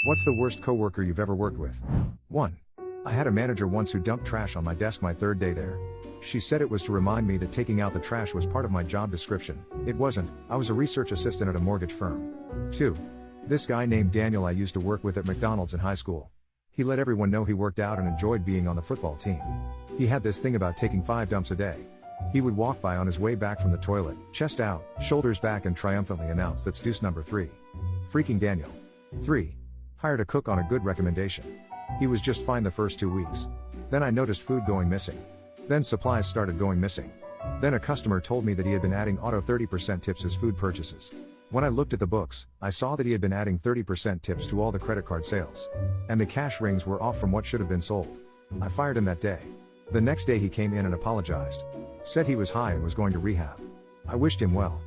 What's the worst coworker you've ever worked with? 1. I had a manager once who dumped trash on my desk my third day there. She said it was to remind me that taking out the trash was part of my job description. It wasn't. I was a research assistant at a mortgage firm. 2. This guy named Daniel I used to work with at McDonald's in high school. He let everyone know he worked out and enjoyed being on the football team. He had this thing about taking 5 dumps a day. He would walk by on his way back from the toilet, chest out, shoulders back, and triumphantly announce, "That's deuce number 3. Freaking Daniel." 3. Hired a cook on a good recommendation. He was just fine the first 2 weeks. Then I noticed food going missing. Then supplies started going missing. Then a customer told me that he had been adding auto 30% tips as food purchases. When I looked at the books, I saw that he had been adding 30% tips to all the credit card sales. And the cash rings were off from what should have been sold. I fired him that day. The next day he came in and apologized. Said he was high and was going to rehab. I wished him well.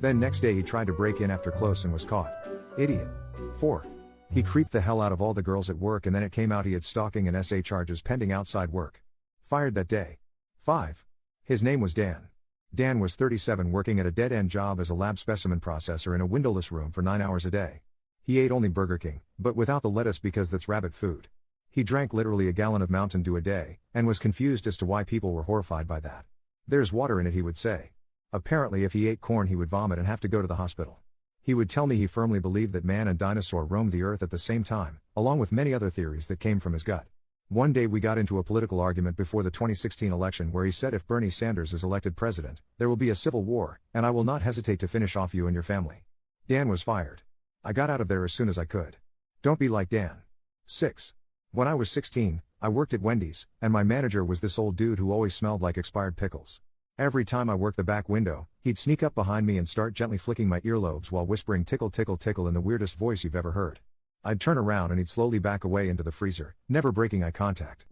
Then next day he tried to break in after close and was caught. Idiot. 4. He creeped the hell out of all the girls at work, and then it came out he had stalking and SA charges pending outside work. Fired that day. 5. His name was Dan. Dan was 37, working at a dead-end job as a lab specimen processor in a windowless room for 9 hours a day. He ate only Burger King, but without the lettuce because that's rabbit food. He drank literally a gallon of Mountain Dew a day, and was confused as to why people were horrified by that. "There's water in it," he would say. Apparently if he ate corn he would vomit and have to go to the hospital. He would tell me he firmly believed that man and dinosaur roamed the earth at the same time, along with many other theories that came from his gut. One day we got into a political argument before the 2016 election where he said, "If Bernie Sanders is elected president, there will be a civil war, and I will not hesitate to finish off you and your family." Dan was fired. I got out of there as soon as I could. Don't be like Dan. 6. When I was 16, I worked at Wendy's, and my manager was this old dude who always smelled like expired pickles. Every time I worked the back window, he'd sneak up behind me and start gently flicking my earlobes while whispering "tickle tickle tickle" in the weirdest voice you've ever heard. I'd turn around and he'd slowly back away into the freezer, never breaking eye contact.